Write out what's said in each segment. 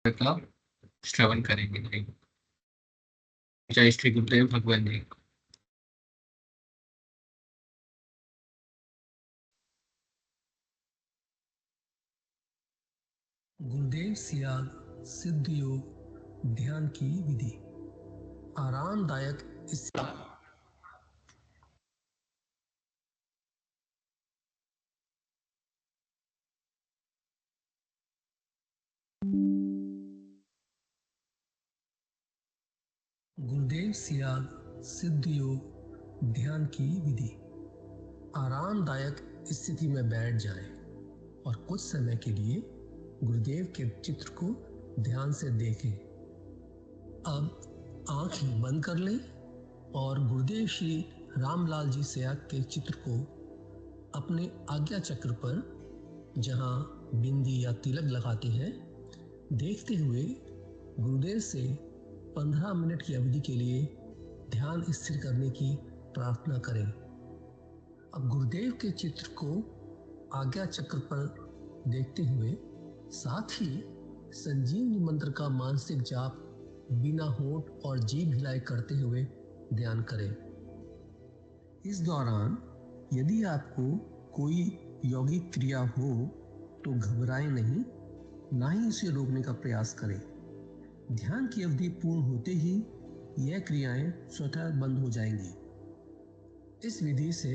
का श्रवण करेंगे। नहीं, जय श्री गुरुदेव भगवान जी। गुरुदेव सियाग सिद्ध योग ध्यान की विधि आरामदायक गुरुदेव सियाग सिद्ध योग ध्यान की विधि आरामदायक स्थिति में बैठ जाएं और कुछ समय के लिए गुरुदेव के चित्र को ध्यान से देखें। अब आंखें बंद कर लें और गुरुदेव श्री रामलाल जी सियाग के चित्र को अपने आज्ञा चक्र पर, जहां बिंदी या तिलक लगाते हैं, देखते हुए गुरुदेव से 15 मिनट की अवधि के लिए ध्यान स्थिर करने की प्रार्थना करें। अब गुरुदेव के चित्र को आज्ञा चक्र पर देखते हुए साथ ही संजीवनी मंत्र का मानसिक जाप बिना होंठ और जीभ हिलाए करते हुए ध्यान करें। इस दौरान यदि आपको कोई यौगिक क्रिया हो तो घबराएं नहीं, ना ही इसे रोकने का प्रयास करें। ध्यान की अवधि पूर्ण होते ही यह क्रियाएं स्वतः बंद हो जाएंगी। इस विधि से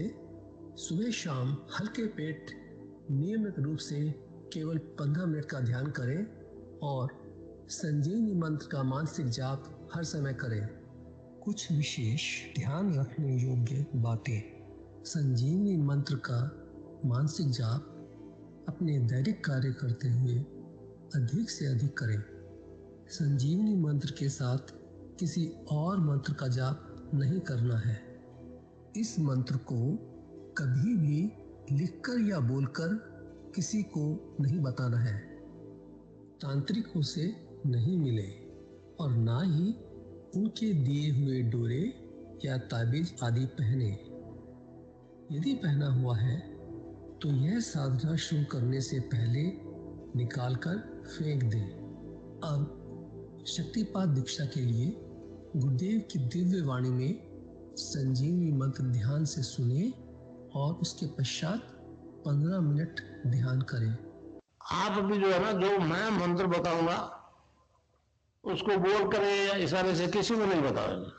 सुबह शाम हल्के पेट नियमित रूप से केवल 15 मिनट का ध्यान करें और संजीवनी मंत्र का मानसिक जाप हर समय करें। कुछ विशेष ध्यान रखने योग्य बातें। संजीवनी मंत्र का मानसिक जाप अपने दैनिक कार्य करते हुए अधिक से अधिक करें। संजीवनी मंत्र के साथ किसी और मंत्र का जाप नहीं करना है। इस मंत्र को कभी भी लिखकर या बोलकर किसी को नहीं बताना है। तांत्रिकों से नहीं मिले और ना ही उनके दिए हुए डोरे या ताबीज आदि पहने। यदि पहना हुआ है तो यह साधना शुरू करने से पहले निकालकर फेंक दें। अब शक्तिपात दीक्षा के लिए गुरुदेव की दिव्य वाणी में संजीवनी मंत्र ध्यान से सुने और उसके पश्चात 15 मिनट ध्यान करें। आप भी जो है ना, जो मैं मंत्र बताऊंगा उसको बोल कर या इशारे से किसी को नहीं बताओगे।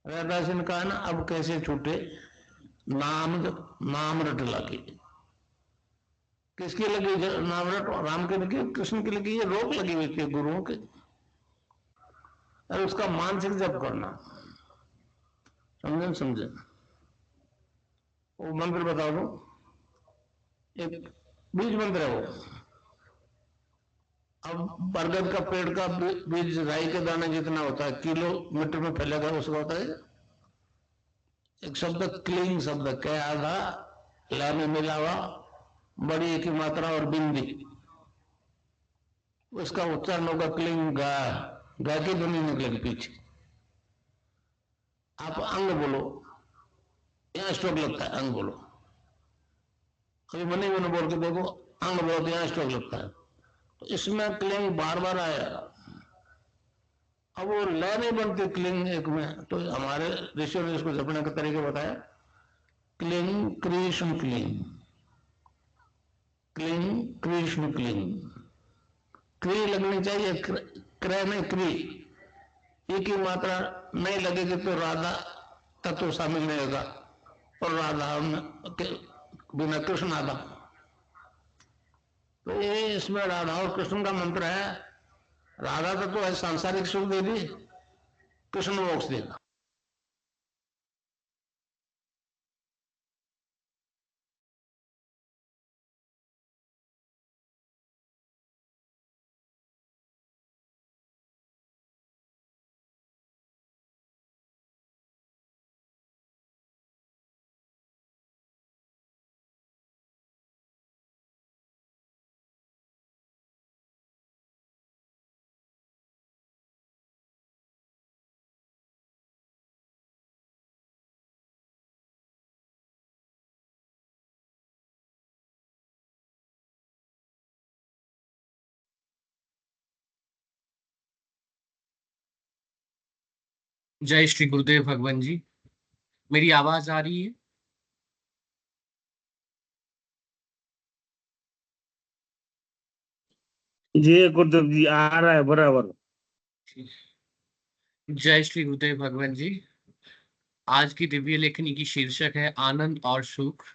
रैदास ने कहा ना, अब कैसे छूटे नाम नाम रट लगी। किसकी लगी नाम रट? राम की लगी, कृष्ण की लगी, ये रोक लगी हुई थी गुरुओं के। और उसका मानसिक जप करना, समझे समझे। वो मंत्र बता दो, एक बीज मंत्र है वो। अब बरगद का पेड़ का बीज राई के दाने जितना होता है, किलोमीटर में फैलेगा, उसका होता है एक शब्द क्लीन शब्द के आधा ला में मिला हुआ बड़ी की मात्रा और बिंदी, उसका उच्चारण होगा क्लीन गा। गा की ध्वनि निकलेगी पीछे। आप अंग बोलो, यहाँ स्ट्रोक लगता है, अंग बोलो। कभी मनी मैंने बोल के देखो, अंग बोलो तो यहाँ स्ट्रोक लगता है। तो इसमें क्लिंग बार बार आएगा। अब वो लय नहीं बनती क्लिंग एक में, तो हमारे ऋषियों ने इसको जपने का तरीका बताया। Cling Krishna cling, cling Krishna cling. क्री लगनी चाहिए, क्रय नहीं क्री। ई की मात्रा नहीं लगेगी तो राधा तत्व शामिल नहीं होगा, और राधा के बिना कृष्ण आधा। तो ये इसमें राधा और कृष्ण का मंत्र है। राधा तत्व है सांसारिक सुख देगी, कृष्ण मोक्ष देगा। जय श्री गुरुदेव भगवान जी। मेरी आवाज आ रही है? जी गुरुदेव जी, आ रहा है बराबर। जय श्री गुरुदेव भगवान जी। आज की दिव्य लेखनी की शीर्षक है आनंद और सुख।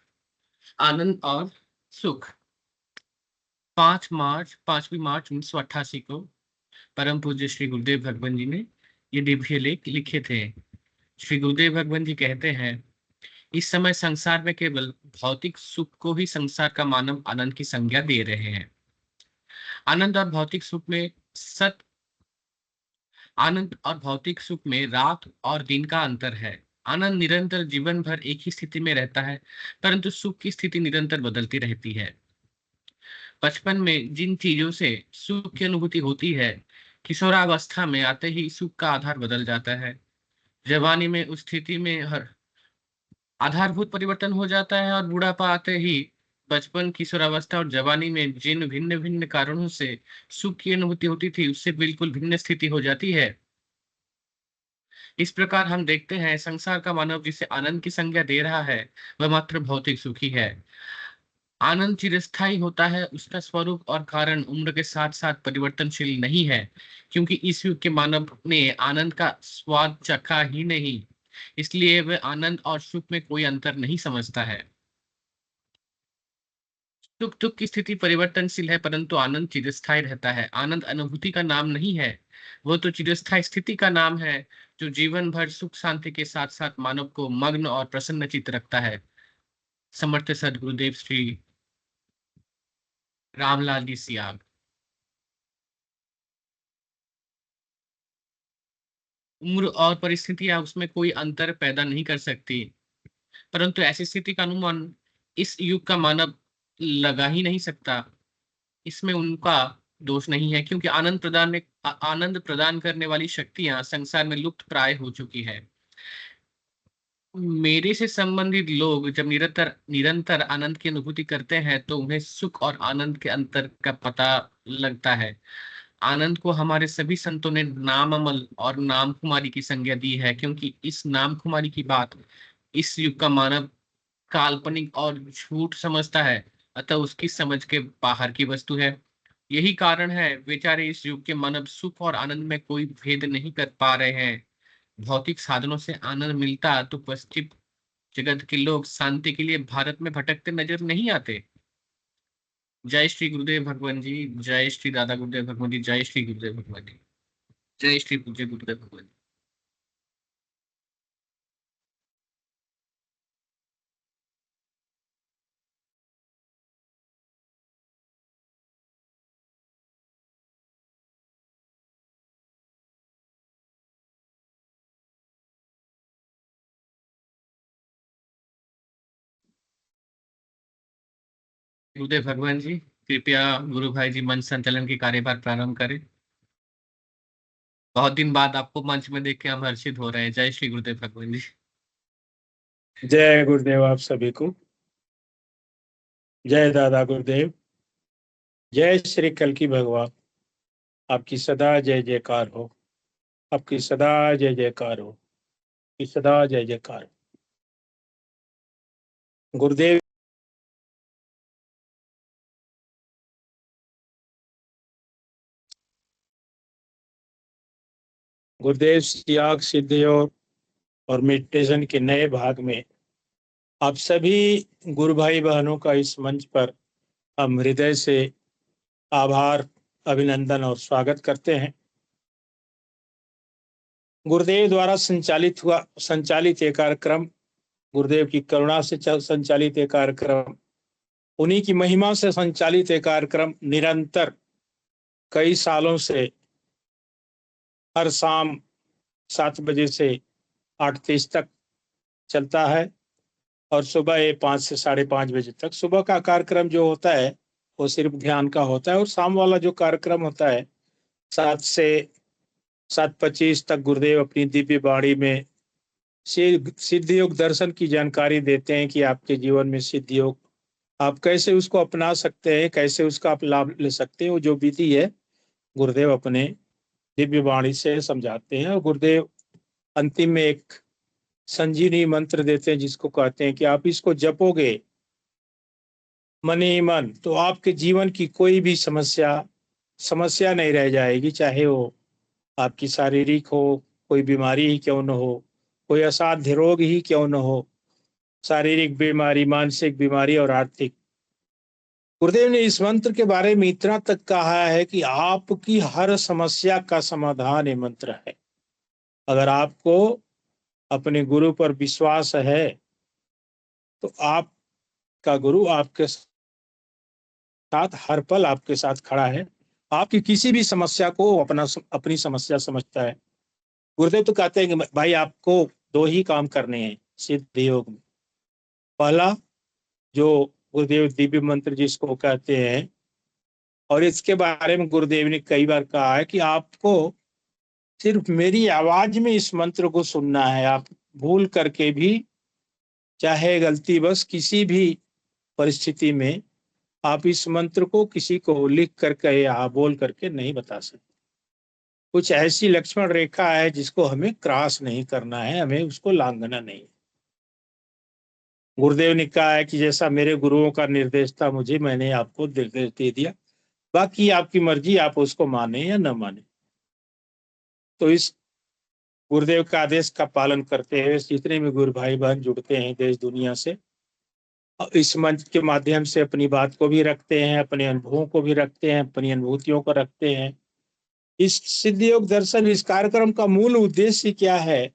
आनंद और सुख। 5वीं मार्च 1988 को परम पूज्य श्री गुरुदेव भगवान जी ने ये दिव्य लेख लिखे थे। श्री गुरुदेव भगवान जी कहते हैं, इस समय संसार में केवल भौतिक सुख को ही संसार का मानव आनंद की संज्ञा दे रहे हैं। आनंद और भौतिक सुख में आनंद और भौतिक सुख में रात और दिन का अंतर है। आनंद निरंतर जीवन भर एक ही स्थिति में रहता है, परंतु सुख की स्थिति निरंतर बदलती रहती है। बचपन में जिन चीजों से सुख की अनुभूति होती है, किशोरावस्था में आते ही सुख का आधार बदल जाता है। जवानी में उस स्थिति में हर आधारभूत परिवर्तन हो जाता है और बुढ़ापा आते ही बचपन, किशोरावस्था और जवानी में जिन भिन्न भिन्न कारणों से सुख की अनुभूति होती थी, उससे बिल्कुल भिन्न स्थिति हो जाती है। इस प्रकार हम देखते हैं संसार का मानव जिसे आनंद की संज्ञा दे रहा है, वह मात्र भौतिक सुखी है। आनंद चिरस्थायी होता है, उसका स्वरूप और कारण उम्र के साथ साथ परिवर्तनशील नहीं है, क्योंकि इस युग के मानव ने आनंद का स्वाद चखा ही नहीं, इसलिए वह आनंद और सुख में कोई अंतर नहीं समझता है। सुख दुख की स्थिति परिवर्तनशील है, परंतु आनंद चिरस्थायी रहता है। आनंद अनुभूति का नाम नहीं है, वो तो चिरस्थायी स्थिति का नाम है, जो जीवन भर सुख शांति के साथ साथ मानव को मग्न और प्रसन्नचित्त रखता है। समर्थ सदगुरुदेव श्री रामलाल जी सियाग। उम्र और परिस्थितियां उसमें कोई अंतर पैदा नहीं कर सकती, परंतु ऐसी स्थिति का अनुमान इस युग का मानव लगा ही नहीं सकता। इसमें उनका दोष नहीं है, क्योंकि आनंद प्रदान करने वाली शक्तियां संसार में लुप्त प्राय हो चुकी है। मेरे से संबंधित लोग जब निरंतर निरंतर आनंद की अनुभूति करते हैं, तो उन्हें सुख और आनंद के अंतर का पता लगता है। आनंद को हमारे सभी संतों ने नाममल और नाम कुमारी की संज्ञा दी है, क्योंकि इस नाम कुमारी की बात इस युग का मानव काल्पनिक और झूठ समझता है, अतः उसकी समझ के बाहर की वस्तु है। यही कारण है बेचारे इस युग के मानव सुख और आनंद में कोई भेद नहीं कर पा रहे हैं। भौतिक साधनों से आनंद मिलता तो पश्चिम जगत के लोग शांति के लिए भारत में भटकते नजर नहीं आते। जय श्री गुरुदेव भगवान जी। जय श्री दादा गुरुदेव भगवान जी। जय श्री गुरुदेव भगवान जी। जय श्री पूज्य गुरुदेव भगवान जी। गुरुदेव भगवान जी, कृपया गुरु भाई जी मंच संचालन की कार्यभार प्रारंभ करें। बहुत दिन बाद आपको मंच में देख के हम हर्षित हो रहे हैं। जय श्री गुरुदेव भगवान जी। जय गुरुदेव आप सभी को। जय दादा गुरुदेव। जय श्री कल्की भगवान। आपकी सदा जय जयकार हो। आपकी सदा जय जयकार हो। आपकी सदा जय जयकार हो। गुरुदेव गुरुदेव त्याग सिद्धि और मेडिटेशन के नए भाग में आप सभी गुरु भाई बहनों का इस मंच पर हम हृदय से आभार, अभिनंदन और स्वागत करते हैं। गुरुदेव द्वारा संचालित ये कार्यक्रम, गुरुदेव की करुणा से संचालित ये कार्यक्रम, उन्हीं की महिमा से संचालित ये कार्यक्रम निरंतर कई सालों से हर शाम 7 बजे से 8:30 तक चलता है और सुबह ये 5 से 5:30 बजे तक। सुबह का कार्यक्रम जो होता है वो सिर्फ ध्यान का होता है, और शाम वाला जो कार्यक्रम होता है 7 से 7:25 तक गुरुदेव अपनी दिव्य वाणी में सिद्ध योग दर्शन की जानकारी देते हैं कि आपके जीवन में सिद्ध योग आप कैसे उसको अपना सकते हैं, कैसे उसका आप लाभ ले सकते हैं। वो जो विधि है गुरुदेव अपने दिव्य वाणी से समझाते हैं। और गुरुदेव अंतिम में एक संजीवनी मंत्र देते हैं जिसको कहते हैं कि आप इसको जपोगे मन ही मन, तो आपके जीवन की कोई भी समस्या नहीं रह जाएगी, चाहे वो आपकी शारीरिक हो, कोई बीमारी ही क्यों न हो, कोई असाध्य रोग ही क्यों न हो, शारीरिक बीमारी, मानसिक बीमारी और आर्थिक। गुरुदेव ने इस मंत्र के बारे में इतना तक कहा है कि आपकी हर समस्या का समाधान ये मंत्र है। अगर आपको अपने गुरु पर विश्वास है तो आपका गुरु आपके साथ हर पल आपके साथ खड़ा है, आपकी किसी भी समस्या को अपनी समस्या समझता है। गुरुदेव तो कहते हैं कि भाई आपको दो ही काम करने हैं सिद्ध योग में। पहला जो गुरुदेव दिव्य मंत्र जिसको कहते हैं, और इसके बारे में गुरुदेव ने कई बार कहा है कि आपको सिर्फ मेरी आवाज में इस मंत्र को सुनना है। आप भूल करके भी, चाहे गलती बस किसी भी परिस्थिति में, आप इस मंत्र को किसी को लिख करके या बोल करके नहीं बता सकते। कुछ ऐसी लक्ष्मण रेखा है जिसको हमें क्रॉस नहीं करना है, हमें उसको लांघना नहीं। गुरुदेव ने कहा है कि जैसा मेरे गुरुओं का निर्देश था मुझे, मैंने आपको निर्देश दे दिया, बाकी आपकी मर्जी, आप उसको माने या न माने। तो इस गुरुदेव का आदेश का पालन करते हुए जितने भी गुरु भाई बहन जुड़ते हैं देश दुनिया से, इस मंच के माध्यम से अपनी बात को भी रखते हैं, अपने अनुभवों को भी रखते हैं, अपनी अनुभूतियों को रखते हैं। इस सिद्ध योग दर्शन, इस कार्यक्रम का मूल उद्देश्य क्या है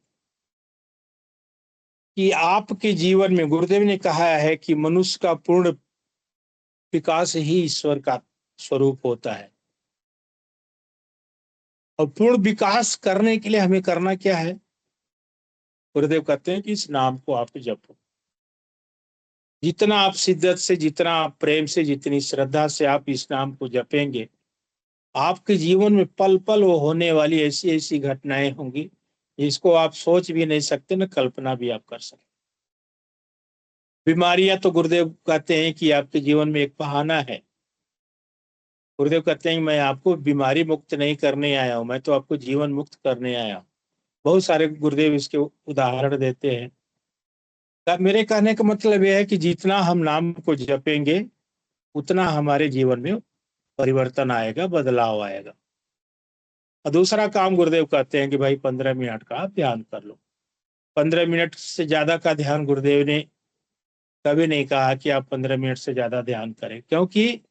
कि आपके जीवन में, गुरुदेव ने कहा है कि मनुष्य का पूर्ण विकास ही ईश्वर का स्वरूप होता है, और पूर्ण विकास करने के लिए हमें करना क्या है? गुरुदेव कहते हैं कि इस नाम को आप जपो। जितना आप शिद्दत से, जितना आप प्रेम से, जितनी श्रद्धा से आप इस नाम को जपेंगे, आपके जीवन में पल पल वो होने वाली ऐसी ऐसी घटनाएं होंगी जिसको आप सोच भी नहीं सकते, न कल्पना भी आप कर सकते। बीमारियां तो गुरुदेव कहते हैं कि आपके जीवन में एक बहाना है। गुरुदेव कहते हैं मैं आपको बीमारी मुक्त नहीं करने आया हूं, मैं तो आपको जीवन मुक्त करने आया हूं। बहुत सारे गुरुदेव इसके उदाहरण देते हैं। मेरे कहने का मतलब यह है कि जितना हम नाम को जपेंगे उतना हमारे जीवन में परिवर्तन आएगा, बदलाव आएगा। और दूसरा काम गुरुदेव कहते हैं कि भाई 15 मिनट का आप ध्यान कर लो। 15 मिनट से ज्यादा का ध्यान गुरुदेव ने कभी नहीं कहा कि आप 15 मिनट से ज्यादा ध्यान करें, क्योंकि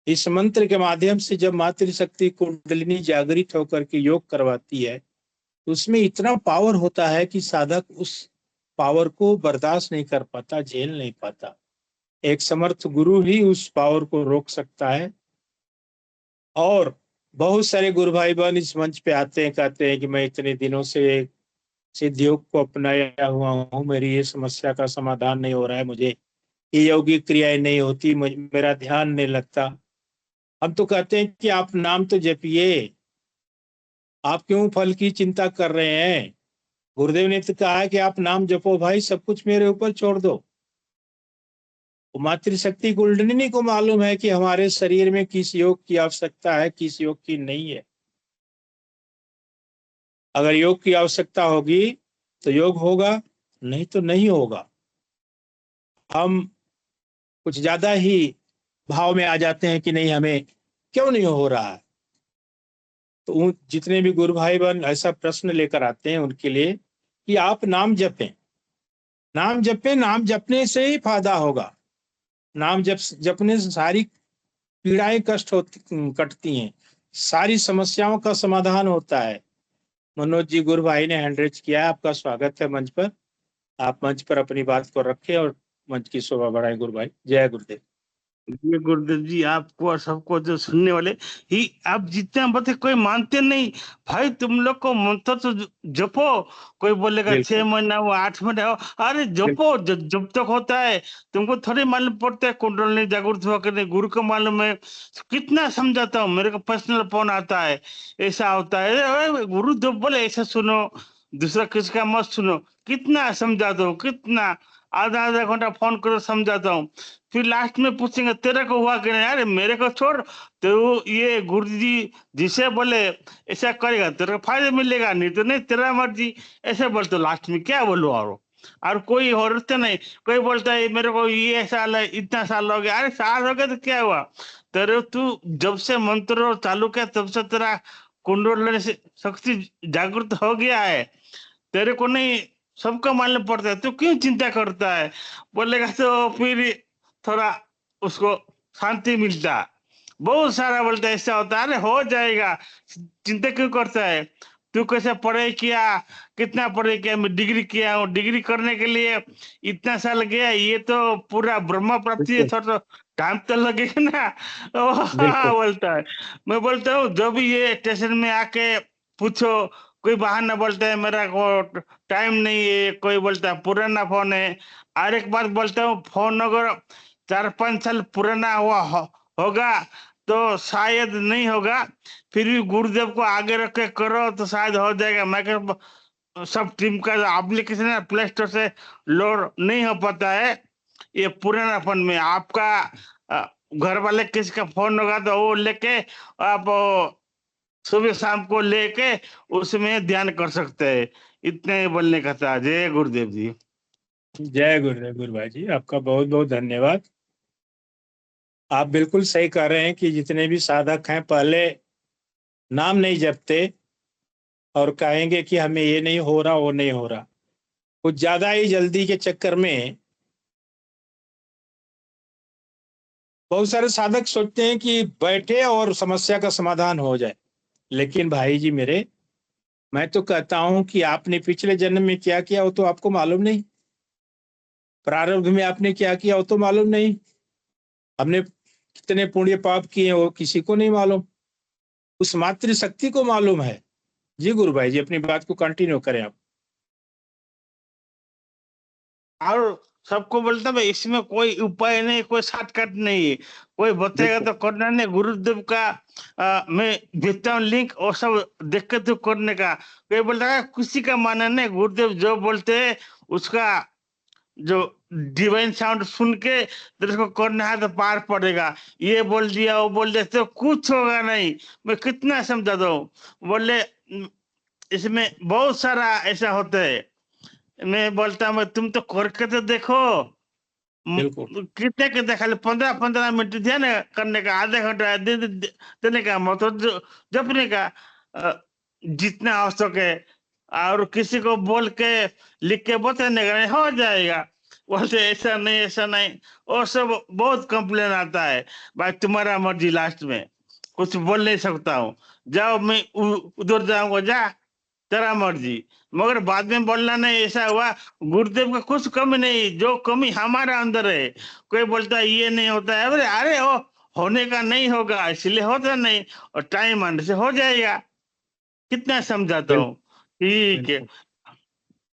इस मंत्र के माध्यम से जब मातृशक्ति कुंडलिनी जागृत होकर के योग करवाती है तो उसमें इतना पावर होता है कि साधक उस पावर को बर्दाश्त नहीं कर पाता, झेल नहीं पाता। एक समर्थ गुरु ही उस पावर को रोक सकता है। और बहुत सारे गुरु भाई बहन इस मंच पे आते हैं, कहते हैं कि मैं इतने दिनों से सिद्ध योग को अपनाया हुआ हूँ, मेरी ये समस्या का समाधान नहीं हो रहा है, मुझे ये यौगिक क्रियाएं नहीं होती, मेरा ध्यान नहीं लगता। हम तो कहते हैं कि आप नाम तो जपिए, आप क्यों फल की चिंता कर रहे हैं? गुरुदेव ने तो कहा है कि आप नाम जपो भाई, सब कुछ मेरे ऊपर छोड़ दो। मातृशक्ति कुंडलिनी को मालूम है कि हमारे शरीर में किस योग की आवश्यकता है, किस योग की नहीं है। अगर योग की आवश्यकता होगी तो योग होगा, नहीं तो नहीं होगा। हम कुछ ज्यादा ही भाव में आ जाते हैं कि नहीं, हमें क्यों नहीं हो रहा है। तो जितने भी गुरु भाई बहन ऐसा प्रश्न लेकर आते हैं उनके लिए कि आप नाम जपें, नाम जपें, नाम जपने से ही फायदा होगा। नाम जपने से सारी पीड़ाएं कटती हैं, सारी समस्याओं का समाधान होता है। मनोज जी गुरु भाई ने हैंड रेज किया है, आपका स्वागत है मंच पर। आप मंच पर अपनी बात को रखें और मंच की शोभा बढ़ाएं। गुरु भाई, जय गुरुदेव। ये गुरुदेव जी, आपको और सबको जो सुनने वाले ही, आप जितने बते कोई मानते नहीं भाई, तुम लोग को मंत्र तो जपो। कोई बोलेगा 6 महीना हो, 8 महीना हो, अरे जपो, जब तक होता है। तुमको थोड़ी मालूम पड़ता है कुंडलिनी जागृत हुआ करने, गुरु को मालूम है। कितना समझाता हूँ, मेरे को पर्सनल फोन आता है, ऐसा होता है, गुरु जब बोले ऐसा सुनो, दूसरा किसका मत सुनो। कितना समझा दो, कितना आधा आधा घंटा फोन करो समझाता हूँ, फिर लास्ट में पूछेंगे तेरे को हुआ कि नहीं, अरे मेरे को छोड़, तो ये गुरु जी जिसे बोले ऐसा करेगा तेरे को फायदा मिलेगा, नहीं तो नहीं, तेरा मर्जी, ऐसे बोलते लास्ट में क्या बोलूं। और कोई और तो नहीं, कोई बोलता है मेरे को ये साल है, इतना साल हो गया, अरे साल हो गया तो क्या हुआ, तेरे तू जब से मंत्र चालू किया तब से तेरा कुंडल से शक्ति जागृत हो गया है, तेरे को नहीं सबको मालूम पड़ता है, तू क्यों चिंता करता है, बोलेगा तो फिर थोड़ा उसको शांति मिलता। बहुत सारा बोलता है ऐसा होता है, अरे हो जाएगा, चिंता क्यों करता है, तू कैसे पढ़ाई किया, कितना पढ़ाई किया, मैं डिग्री किया हूँ, डिग्री करने के लिए इतना साल गया, ये तो पूरा ब्रह्म प्राप्ति है, बिल्कुल थोड़ा टाइम तो लगेगा ना। ओ, हाँ, बिल्कुल बोलता है। मैं बोलता हूँ जब ये स्टेशन में आके पूछो, कोई बहाना बोलता है मेरा को टाइम नहीं है, कोई बोलता है पुराना फोन है, और एक बात बोलता हूँ, फोन अगर 4-5 साल पुराना होगा तो शायद नहीं होगा, फिर भी गुरुदेव को आगे रख के करो तो शायद हो जाएगा। मैं सब टीम का एप्लीकेशन है प्ले स्टोर से लोड नहीं हो पाता है, ये पुराना फोन में आपका घर वाले किसी का फोन होगा तो वो लेके आप सुबह शाम को लेके उसमें ध्यान कर सकते हैं। इतने ही बोलने का था। जय गुरुदेव जी। जय गुरुदेव। गुरु भाई जी आपका बहुत बहुत धन्यवाद। आप बिल्कुल सही कह रहे हैं कि जितने भी साधक हैं पहले नाम नहीं जपते और कहेंगे कि हमें ये नहीं हो रहा वो नहीं हो रहा, कुछ ज्यादा ही जल्दी के चक्कर में बहुत सारे साधक सोचते हैं कि बैठे और समस्या का समाधान हो जाए। लेकिन भाई जी मेरे, मैं तो कहता हूं कि आपने पिछले जन्म में क्या किया वो तो आपको मालूम नहीं, प्रारब्ध में आपने क्या किया वो तो मालूम नहीं, हमने कितने पुण्य पाप किए वो किसी को नहीं मालूम, उस मातृ शक्ति को मालूम है। जी गुरु भाई जी अपनी बात को कंटिन्यू करें आप। और सबको बोलता है इसमें कोई उपाय नहीं, कोई शॉर्टकट नहीं है, कोई बताएगा बिल्कुल तो करना नहीं। गुरुदेव का मैं भेजता हूँ लिंक और सब देख के तो करने का। कोई बोलता है किसी का मानना नहीं, गुरुदेव जो बोलते हैं उसका जो डिवाइन साउंड सुन के तेरे को करना है तो पार पड़ेगा, ये बोल दिया वो बोल दिया तो कुछ होगा नहीं। मैं कितना समझाता हूँ, बोले इसमें बहुत सारा ऐसा होता है। मैं बोलता हूँ तुम तो करके तो देखो, बिल्कुल कितने कितने खाली 15-15 मिनट ध्यान करने का, आधे घंटा देने का, मतलब जपने का जितना आवश्यक है, और किसी को बोल के लिख के बताने का नहीं, हो जाएगा। बोलते ऐसा नहीं ऐसा नहीं, और सब बहुत कंप्लेन आता है, भाई तुम्हारा मर्जी, लास्ट में कुछ बोल नहीं सकता हूँ, जाओ मैं उधर जाऊंगा, जा तेरा मर्जी। मगर बाद में बोलना नहीं ऐसा हुआ, गुरुदेव का कुछ कमी नहीं, जो कमी हमारा अंदर है। कोई बोलता है ये नहीं होता है, अरे अरे वो होने का नहीं होगा इसलिए होता नहीं, और टाइम आने से हो जाएगा। कितना समझाता हूँ। ठीक है। बिल्कुल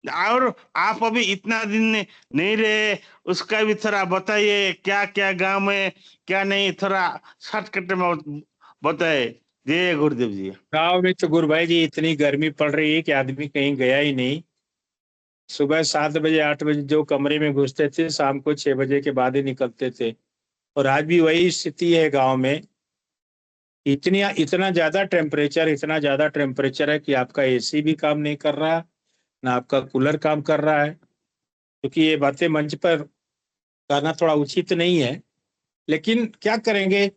और आप अभी इतना दिन नहीं रहे, उसका भी थोड़ा बताइए, क्या क्या गांव में क्या नहीं, थोड़ा शॉर्टकट में बताए। जय गुरुदेव जी। गाँव में तो गुरु भाई जी इतनी गर्मी पड़ रही है कि आदमी कहीं गया ही नहीं। सुबह 7 बजे 8 बजे जो कमरे में घुसते थे शाम को 6 बजे के बाद ही निकलते थे। और आज भी वही स्थिति है गांव में। इतना ज्यादा टेम्परेचर है कि आपका एसी भी काम नहीं कर रहा, ना आपका कूलर काम कर रहा है। क्योंकि ये बातें मंच पर कहना थोड़ा उचित नहीं है, लेकिन क्या करेंगे।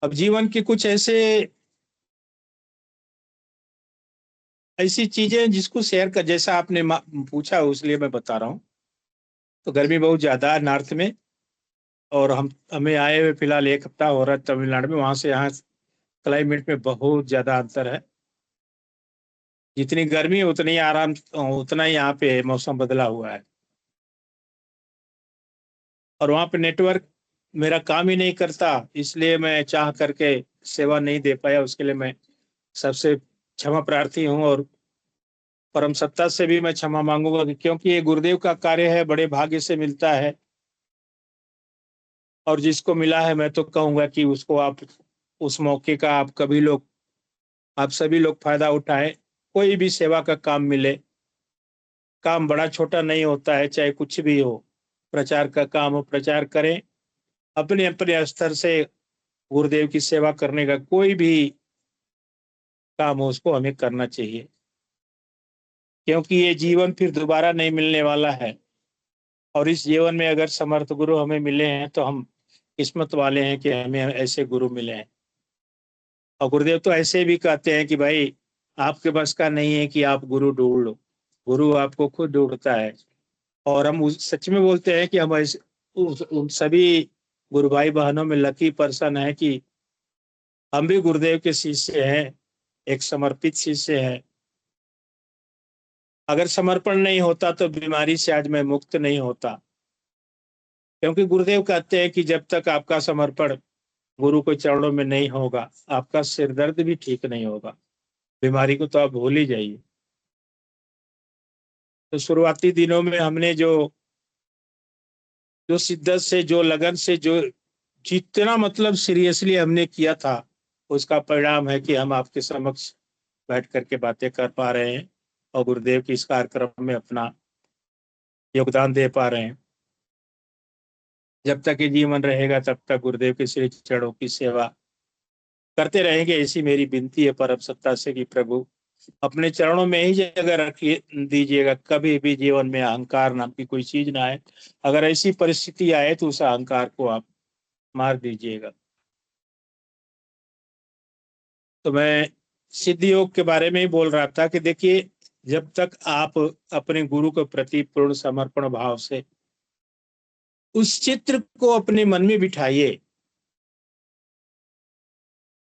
अब जीवन की कुछ ऐसी चीजें जिसको शेयर कर, जैसा आपने पूछा उसलिए मैं बता रहा हूँ। तो गर्मी बहुत ज्यादा है नॉर्थ में, और हमें आए हुए फिलहाल 1 हफ्ता हो रहा है तमिलनाडु में। वहां से यहाँ क्लाइमेट में बहुत ज्यादा अंतर है। जितनी गर्मी उतनी आराम, उतना ही यहाँ पे मौसम बदला हुआ है। और वहाँ पे नेटवर्क मेरा काम ही नहीं करता, इसलिए मैं चाह करके सेवा नहीं दे पाया। उसके लिए मैं सबसे क्षमा प्रार्थी हूँ, और परम सत्ता से भी मैं क्षमा मांगूंगा क्योंकि ये गुरुदेव का कार्य है, बड़े भाग्य से मिलता है। और जिसको मिला है मैं तो कहूंगा कि उसको आप उस मौके का आप सभी लोग फायदा उठाएं। कोई भी सेवा का काम मिले, काम बड़ा छोटा नहीं होता है, चाहे कुछ भी हो। प्रचार का काम हो, प्रचार करें। अपने अपने स्तर से गुरुदेव की सेवा करने का कोई भी काम हो उसको हमें करना चाहिए, क्योंकि ये जीवन फिर दोबारा नहीं मिलने वाला है। और इस जीवन में अगर समर्थ गुरु हमें मिले हैं तो हम किस्मत वाले हैं कि हमें ऐसे गुरु मिले हैं। और गुरुदेव तो ऐसे भी कहते हैं कि भाई आपके बस का नहीं है कि आप गुरु ढूंढ लो, गुरु आपको खुद ढूंढता है। और हम सच में बोलते हैं कि हम ऐसे उन सभी गुरु भाई बहनों में लकी पर्सन है कि हम भी गुरुदेव के शिष्य हैं, एक समर्पित शिष्य है। अगर समर्पण नहीं होता तो बीमारी से आज मैं मुक्त नहीं होता, क्योंकि गुरुदेव कहते हैं कि जब तक आपका समर्पण गुरु के चरणों में नहीं होगा आपका सिर दर्द भी ठीक नहीं होगा, बीमारी को तो आप भूल ही जाइए। तो शुरुआती दिनों में हमने जो जो शिद्दत से, जो लगन से, जो जितना मतलब सीरियसली हमने किया था, उसका परिणाम है कि हम आपके समक्ष बैठ करके बातें कर पा रहे हैं और गुरुदेव की इस कार्यक्रम में अपना योगदान दे पा रहे हैं। जब तक ये जीवन रहेगा तब तक गुरुदेव के श्री चरणों की सेवा करते रहेंगे, ऐसी मेरी विनती है परम सत्ता से कि प्रभु अपने चरणों में ही जगह रख दीजिएगा। कभी भी जीवन में अहंकार नाम की कोई चीज ना आए। अगर ऐसी परिस्थिति आए तो उस अहंकार को आप मार दीजिएगा। तो मैं सिद्ध योग के बारे में ही बोल रहा था कि देखिए, जब तक आप अपने गुरु के प्रति पूर्ण समर्पण भाव से उस चित्र को अपने मन में बिठाइए।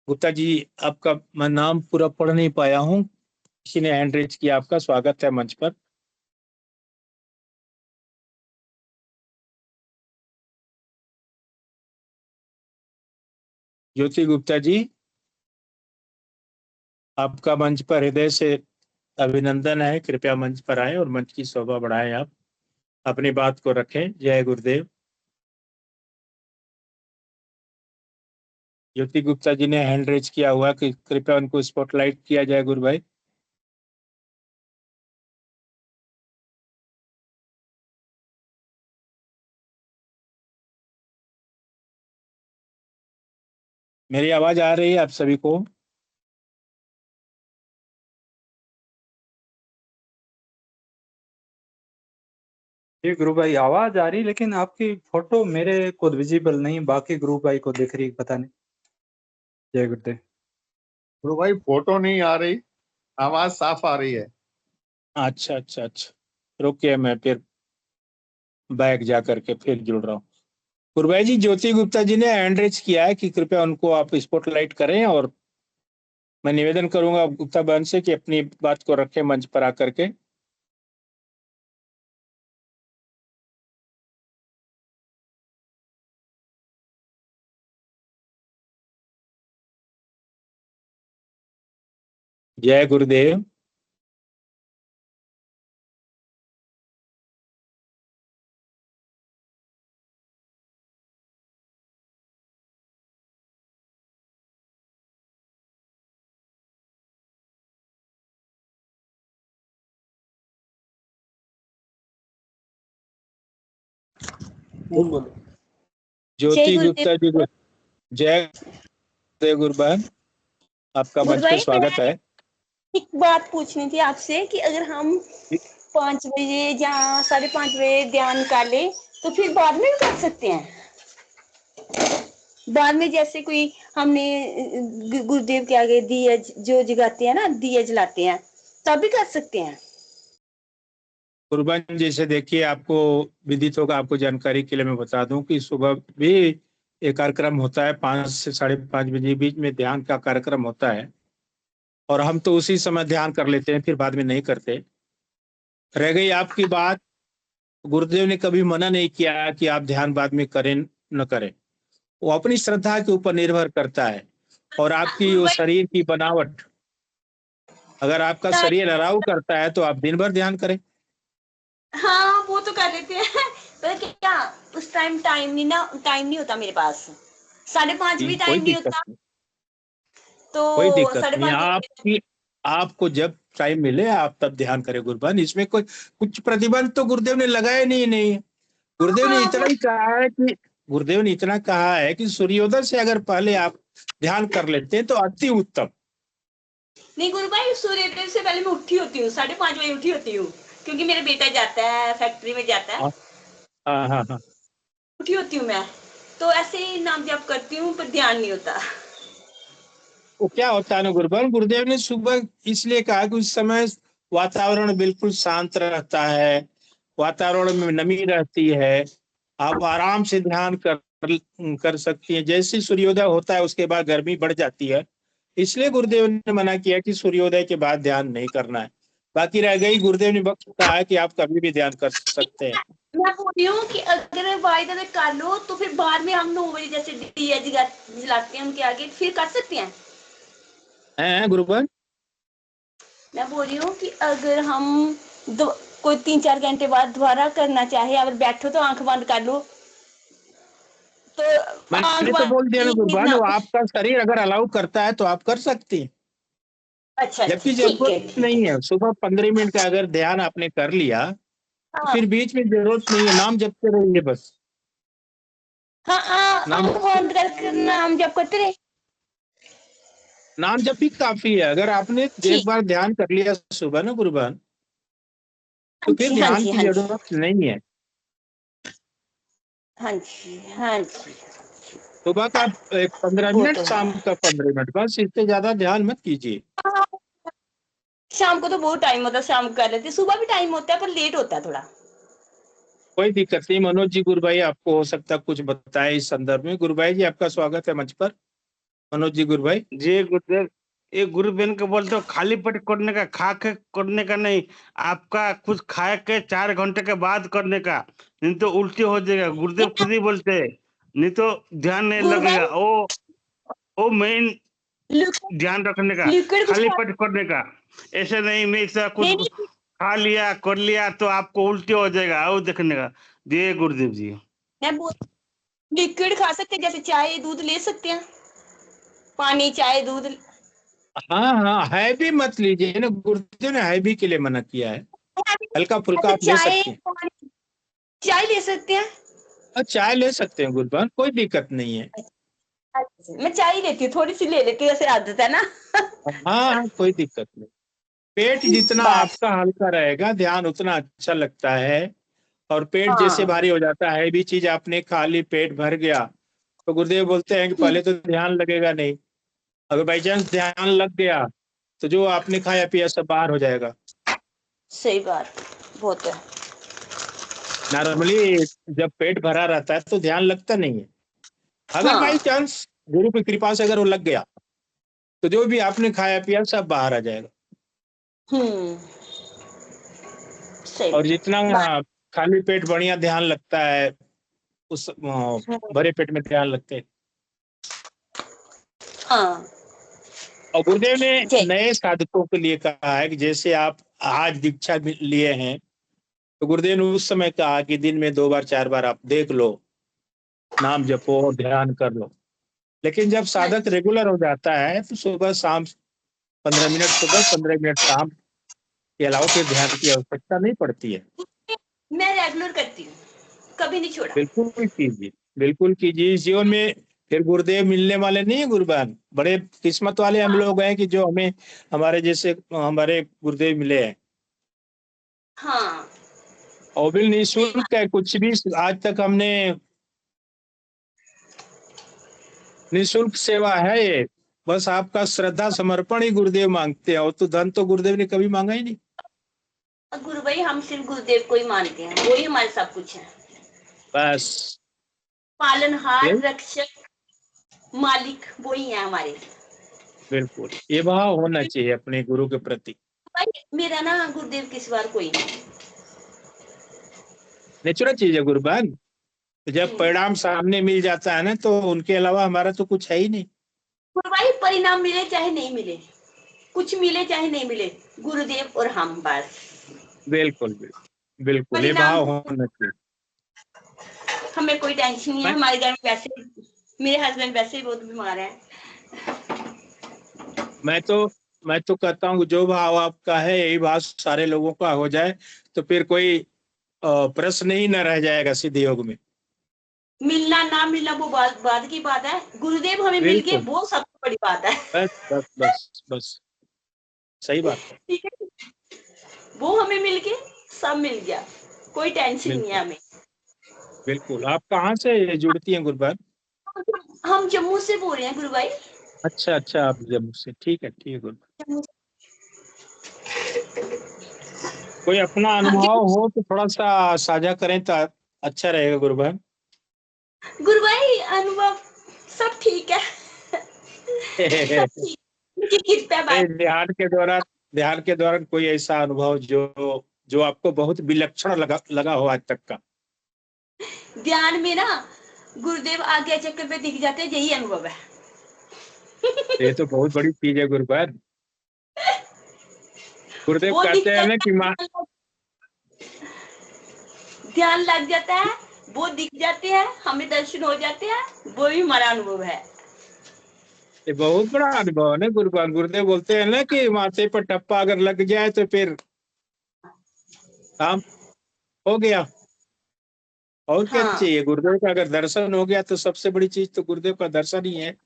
गुप्ता जी, आपका मैं नाम पूरा पढ़ नहीं पाया हूँ, किसी ने हैंड रेज किया, आपका स्वागत है मंच पर। ज्योति गुप्ता जी, आपका मंच पर हृदय से अभिनंदन है। कृपया मंच पर आए और मंच की शोभा बढ़ाएं। आप अपनी बात को रखें। जय गुरुदेव। ज्योति गुप्ता जी ने हैंड रेज किया हुआ कि कृपया उनको स्पॉटलाइट किया जाए। गुरु भाई, मेरी आवाज आ रही है आप सभी को? ये गुरु भाई आवाज आ रही, लेकिन आपकी फोटो मेरे को विजिबल नहीं, बाकी गुरु भाई को दिख रही, पता नहीं। जय गुरुदेव। गुरु भाई फोटो नहीं आ रही, आवाज साफ आ रही है। अच्छा अच्छा अच्छा, रुकिए मैं फिर बैक जा करके फिर जुड़ रहा हूँ। गुरु भाई जी, ज्योति गुप्ता जी ने हैंड रेज किया है कि कृपया उनको आप स्पॉटलाइट करें, और मैं निवेदन करूंगा गुप्ता बहन से कि अपनी बात को रखें मंच पर आकर के। जय गुरुदेव। ज्योति गुप्ता जी, जय गुरुदेव। गुरु बहन, आपका मंच पर स्वागत है। एक बात पूछनी थी आपसे कि अगर हम 5 बजे या 5:30 बजे ध्यान कर ले तो फिर बाद में भी कर सकते हैं? बाद में जैसे कोई हमने गुरुदेव के आगे दिया जो जगाते हैं ना, दिया जलाते हैं, तब भी कर सकते हैं? कुर्बान, जैसे देखिए, आपको विदित होगा, आपको जानकारी के लिए मैं बता दूं कि सुबह भी एक कार्यक्रम होता है, 5 से 5:30 बजे बीच में ध्यान का कार्यक्रम होता है, और हम तो उसी समय ध्यान कर लेते हैं, फिर बाद में नहीं करते। रह गई आपकी बात, गुरुदेव ने कभी मना नहीं किया कि आप ध्यान बाद में करें न करें, वो अपनी श्रद्धा के ऊपर निर्भर करता है। और आपकी वो शरीर की बनावट, अगर आपका शरीर अलाउ करता है तो आप दिन भर ध्यान करें। हाँ, वो तो कर लेते हैं, पर क्या उस टाइम टाइम नहीं होता मेरे पास। 5:30 भी टाइम नहीं होता, तो कोई दिक्कत नहीं। 5:30 आपको जब टाइम मिले आप तब ध्यान करें गुरुबन। इसमें कोई कुछ प्रतिबंध तो गुरुदेव ने लगाया नहीं। गुरुदेव ने हाँ इतना वो ही कहा है कि गुरुदेव ने इतना कहा है कि सूर्योदय से अगर पहले आप ध्यान कर लेते हैं तो अति उत्तम। नहीं गुरु भाई, सूर्योदय से पहले मैं उठी होती हूँ, 5:30 बजे उठी होती हूँ, क्योंकि मेरा बेटा जाता है फैक्ट्री में जाता है, हाँ हाँ हाँ हाँ। उठी होती हूँ मैं, तो ऐसे ही नाम जप करती हूँ पर ध्यान नहीं होता। वो क्या होता है ना गुरुदेव, गुरुदेव ने सुबह इसलिए कहा कि उस समय वातावरण बिल्कुल शांत रहता है, वातावरण में नमी रहती है, आप आराम से ध्यान कर सकती हैं। जैसे ही सूर्योदय होता है उसके बाद गर्मी बढ़ जाती है, इसलिए गुरुदेव ने मना किया कि सूर्योदय के बाद ध्यान नहीं करना है। बाकी रह गई, गुरुदेव ने वक्त कहा है कि आप कभी भी ध्यान कर सकते हैं। मैं बोल रही हूँ कि अगर वायदा कर लो तो फिर बाद में हम 9 बजे जैसे दिया जलाते हैं उनके आगे, फिर कर सकते हैं। हैं गुरुदेव? मैं बोल रही हूँ कि अगर हम कोई 3-4 घंटे बाद दोबारा करना चाहे, अगर बैठो तो आंख बंद कर लो, तो आंख मैंने तो बोल दिया ना बंद गुरुदेव, ना। वो आपका शरीर अगर अलाउ करता है तो आप कर सकती हैं, अच्छा अच्छा, जबकि ठीक जरूरत है ठीक नहीं है। है। सुबह 15 मिनट का अगर ध्यान आपने कर लिया तो हाँ फिर बीच में जरूरत नहीं है, नाम जपते रहिए बस। हाँ हाँ, नाम आंख बंद करके नाम जप करते रहे। नाम जप ही काफी है। अगर आपने एक ठीक। बार ध्यान कर लिया सुबह ना गुरुबान, तो हाँ फिर जी हाँ ध्यान जी की हाँ जी जरूरत नहीं है। हाँ जी हाँ जी। सुबह का एक 15 वो मिनट तो है। शाम का 15 मिनट, बस इससे ज्यादा ध्यान मत कीजिए। हाँ, शाम को तो बहुत टाइम होता है, शाम को कर लेती, सुबह भी टाइम होता है पर लेट होता है थोड़ा। कोई दिक्कत नहीं। मनोज जी, गुरु भाई आपको हो सकता है कुछ बताए इस संदर्भ में। गुरु भाई जी, आपका स्वागत है मंच पर। मनोज जी, गुरु भाई। जी गुरुदेव, ये गुरु बहन को बोलते हो खाली पेट करने का, खा के करने का नहीं, आपका कुछ खाए के 4 घंटे के बाद करने का, नहीं तो उल्टी हो जाएगा। गुरुदेव खुद ही बोलते हैं, नहीं तो ध्यान नहीं गुरु लगेगा। भाई, वो मेन लिक्विड ध्यान रखने का, लिक्विड कुछ खाली खा। पेट करने का। ऐसे नहीं मैं ऐसा कुछ नहीं नहीं, खा लिया कर लिया तो आपको उल्टी हो जाएगा, वो देखने का। जी गुरुदेव जी। मैं बोल, लिक्विड खा सकते हैं, जैसे चाय दूध ले सकते हैं, पानी चाय दूध। हाँ हाँ, हैवी मत लीजिए ना, गुरुदेव ने हैवी के लिए मना किया है। हल्का फुल्का अच्छा, आप ले चाय सकते हैं। पानी चाय ले सकते हैं। और चाय ले सकते हैं गुरुबान, कोई दिक्कत नहीं है। अच्छा, मैं चाय ही लेती हूँ, थोड़ी सी ले लेती हूँ, ऐसे आदत है ना। हाँ हाँ, कोई दिक्कत नहीं। पेट जितना बस। आपका हल्का रहेगा, ध्यान उतना अच्छा लगता है। और पेट जैसे हाँ। भारी हो जाता है, भी चीज आपने खा ली, पेट भर गया, तो गुरुदेव बोलते हैं कि पहले तो ध्यान लगेगा नहीं। अगर बाई चांस ध्यान लग गया तो जो आपने खाया पिया सब बाहर हो जाएगा। सही बात, बहुत है। नॉर्मली जब पेट भरा रहता है तो ध्यान लगता नहीं है। अगर बाई हाँ। चांस गुरु की कृपा से अगर वो लग गया तो जो भी आपने खाया पिया सब बाहर आ जाएगा। हम्म। सही और जितना बात। खाली पेट बढ़िया ध्यान लगता है, उस भरे पेट में ध्यान लगते हैं। हाँ। और गुरुदेव ने जय। नए साधकों के लिए कहा है कि जैसे आप आज दीक्षा लिए हैं, तो गुरुदेव ने उस समय कहा कि दिन में 2 बार 4 बार आप देख लो, नाम जपो और ध्यान कर लो। लेकिन जब हाँ साधक रेगुलर हो जाता है तो सुबह शाम 15 मिनट सुबह 15 मिनट शाम के अलावा फिर ध्यान की आवश्यकता नहीं पड़ती है। मैं रेगुलर करती हूँ, कभी नहीं छोड़ा। बिल्कुल कीजिए, बिल्कुल कीजिए। इस जीवन में फिर गुरुदेव मिलने वाले नहीं है गुरुबान, बड़े किस्मत वाले हम हाँ लोग हैं कि जो हमें हमारे जैसे हमारे गुरुदेव मिले हैं। हाँ। और बिल सही बात। निःशुल्क है, कुछ भी आज तक हमने निःशुल्क सेवा है ये। बस आपका श्रद्धा समर्पण ही गुरुदेव मांगते हैं, और तो धन तो गुरुदेव ने कभी मांगा ही नहीं। गुरु भाई, हम सिर्फ गुरुदेव को ही मानते हैं, वो ही हमारे सब कुछ है। बस पालनहार, ये रक्षक, मालिक वो ही है हमारे। बिल्कुल ये भाव होना चाहिए अपने गुरु के प्रति। भाई मेरा ना गुरुदेव के सिवा कोई नहीं। नेचुरल चीज है गुरुबान। तो जब परिणाम सामने मिल जाता है ना, तो उनके अलावा हमारा तो कुछ है ही नहीं। गुरु भाई, परिणाम मिले चाहे नहीं मिले, कुछ मिले चाहे नहीं मिले, गुरुदेव और हम बस। बिल्कुल बिल्कुल बिल्कुल, ये परिणाम भाव होना चाहिए। हमें कोई टेंशन नहीं है, मैं हमारे घर में वैसे मेरे हस्बैंड वैसे ही बहुत बीमार है। मैं तो मैं तो कहता हूँ कि जो भाव आपका है यही भाव सारे लोगों का हो जाए, तो फिर कोई प्रश्न ही न रह जाएगा सिद्ध योग में। मिलना ना मिलना वो बाद की बात है, गुरुदेव हमें मिल गए बिल्कुल, वो सबसे बड़ी बात है। बस बस बस बस, सही बात है। ठीक है, वो हमें मिल के सब मिल गया, कोई टेंशन नहीं है बिल्कुल हमें। बिल्कुल। आप कहाँ से जुड़ती हैं गुरुबार? हम जम्मू से बोल रहे हैं गुरु भाई। अच्छा अच्छा, आप जम्मू से, ठीक है ठीक है गुरुबार। जम्मू कोई अपना हाँ, अनुभव हो तो थोड़ा सा साझा करें तो अच्छा रहेगा गुरुबार। गुरु भाई अनुभव सब ठीक है, सब ठीक, उनकी कृपा नहीं, बात। ध्यान के दौरान कोई ऐसा अनुभव जो जो आपको बहुत विलक्षण लगा हो आज तक का। ध्यान में ना गुरुदेव आज्ञा चक्र पे दिख जाते हैं, यही अनुभव है। ये तो बहुत बड़ी चीज है गुरुबार। गुरुदेव वो दिख कहते हैं ना जाता कि माँ, है, ध्यान लग जाता है, वो दिख जाते हैं, हमें दर्शन हो जाते हैं, वो भी हमारा अनुभव है। ये बहुत बड़ा अनुभव है ना गुरुबार। गुरुदेव बोलते हैं ना कि माथे पर टप्पा अगर लग जाए तो फिर काम हो गया। और क्या हाँ चाहिए? गुरुदेव का अगर दर्शन हो गया तो सबसे बड़ी चीज तो गुरुदेव का दर्शन ही है।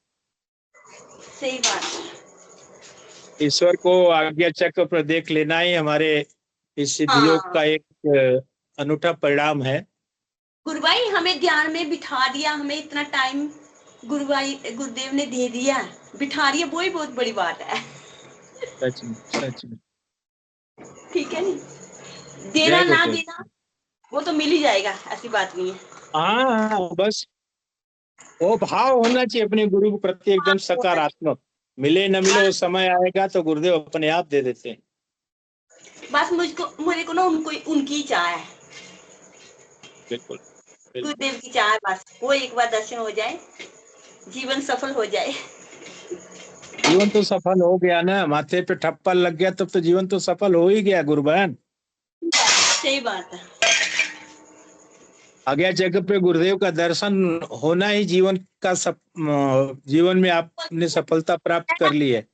सही बात है। ईश्वर को आज्ञा चक्र पर देख लेना ही हमारे इस सिद्ध योग हाँ का एक अनूठा परिणाम है। गुरु भाई हमें ध्यान में बिठा दिया, हमें इतना टाइम गुरु भाई गुरुदेव ने दे दिया, बिठा दिया, वो ही बहुत बड़ी बात है। सच में सच में। ठीक है नहीं, जय देना ना गुरुदेव। देना वो तो मिल ही जाएगा, ऐसी बात नहीं है। हाँ हाँ, बस वो भाव होना चाहिए अपने गुरु के प्रति एकदम सकारात्मक। मिले न मिले वो समय आएगा तो गुरुदेव अपने आप दे देते हैं। बस मुझे को ना उनको उनकी ही चाह है, बिल्कुल बिल्कुल। गुरुदेव की चाह है, बस वो एक बार दर्शन हो जाए, जीवन सफल हो जाए। जीवन तो सफल हो गया ना, माथे पे ठप्पा लग गया तब तो जीवन तो सफल हो ही गया गुरु बहन। सही बात है। आज्ञा जगह पे गुरुदेव का दर्शन होना ही जीवन का जीवन में आपने सफलता प्राप्त कर ली है।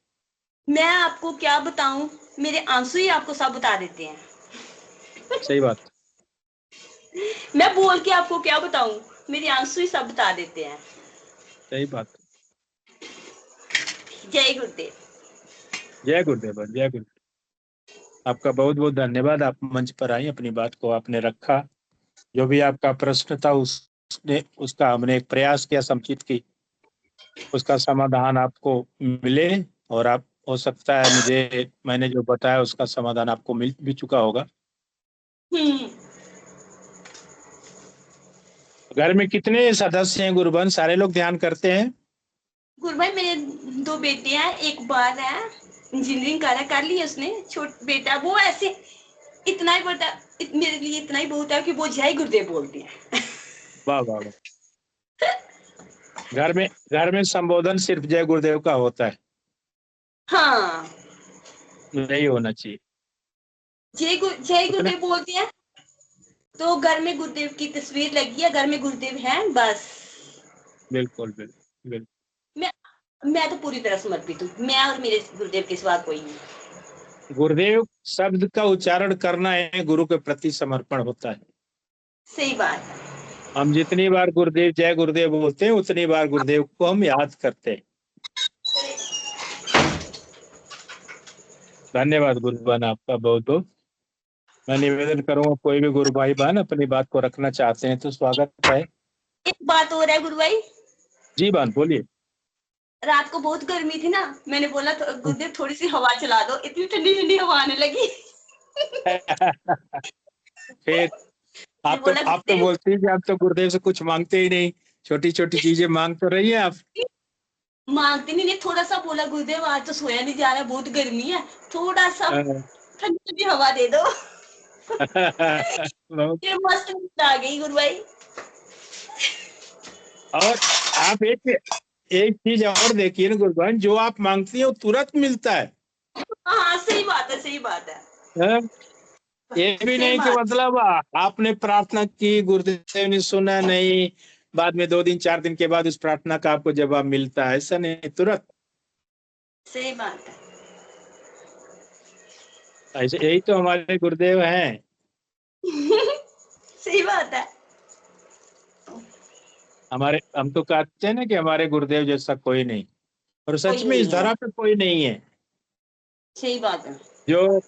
मैं आपको क्या बताऊं, मेरे आंसू ही आपको सब बता देते हैं। सही बात। मैं बोल के आपको क्या बताऊं, मेरे आंसू ही सब बता देते हैं। सही बात। जय गुरुदेव। जय गुरुदेव, जय गुरुदेव। आपका बहुत बहुत धन्यवाद। आप मंच पर आई, अपनी बात को आपने रखा। जो भी आपका प्रश्न था उसका हमने एक प्रयास किया समुचित की उसका समाधान आपको मिले। और आप, हो सकता है मैंने जो बताया उसका समाधान आपको मिल भी चुका होगा। हम्म। घर में कितने सदस्य हैं गुरुबन? सारे लोग ध्यान करते हैं? गुरु भाई मेरे दो बेटे हैं, एक बार है इंजीनियरिंग कर ली है उसने, छोट बेटा वो ऐसे इतना ही बड़ा, मेरे लिए इतना ही बहुत है कि वो जय गुरुदेव बोलते हैं। वाह वाह वाह। घर में संबोधन सिर्फ जय गुरुदेव का होता है, हाँ नहीं होना चाहिए। जय उतना। गुरुदेव बोलते हैं, तो घर में गुरुदेव की तस्वीर लगी है, घर में गुरुदेव है, बस। बिल्कुल बिल्कुल बिल्कुल। मैं मैं तो पूरी तरह समर्पित हूँ, मैं और मेरे गुरुदेव के सिवा कोई नहीं। गुरुदेव शब्द का उच्चारण करना है गुरु के प्रति समर्पण होता है। सही बात है। हम जितनी बार गुरुदेव जय गुरुदेव बोलते हैं उतनी बार गुरुदेव को हम याद करते हैं। धन्यवाद गुरुबान, आपका बहुत बहुत। मैं निवेदन करूंगा कोई भी गुरु भाई बहन अपनी बात को रखना चाहते हैं तो स्वागत है। एक बात और है गुरु भाई, जी बहन बोलिए। रात को बहुत गर्मी थी ना, मैंने बोला तो गुरुदेव थोड़ी सी हवा चला दो, इतनी ठंडी ठंडी हवा आने लगी। फिर मैंने बोला आप तो गुरुदेव, बोलती हैं कि आप तो गुरुदेव से कुछ मांगते ही नहीं, छोटी छोटी चीजें मांग तो रही है आप। मांगते नहीं, थोड़ा सा बोला गुरुदेव आज तो सोया नहीं जा रहा, बहुत गर्मी है, थोड़ा सा ठंडी ठंडी हवा दे दो। बहुत। ये मस्त नींद आ गई गुरु भाई। और आप एक चीज और देखिए ना गुरुबान, जो आप मांगती हैं वो तुरंत मिलता है। हाँ सही बात है, सही बात है। हाँ? ये भी सही नहीं कि बात। मतलब आपने प्रार्थना की, गुरुदेव ने सुना नहीं, बाद में 2 दिन 4 दिन के बाद उस प्रार्थना का आपको जवाब मिलता है, ऐसा नहीं, तुरंत। सही बात है। ऐसे यही तो हमारे गुरुदेव हैं। सही बात है। हम तो कहते हैं ना कि हमारे गुरुदेव जैसा कोई नहीं, और कोई सच में इस नहीं है, धरा पे कोई नहीं है सही बात है। जो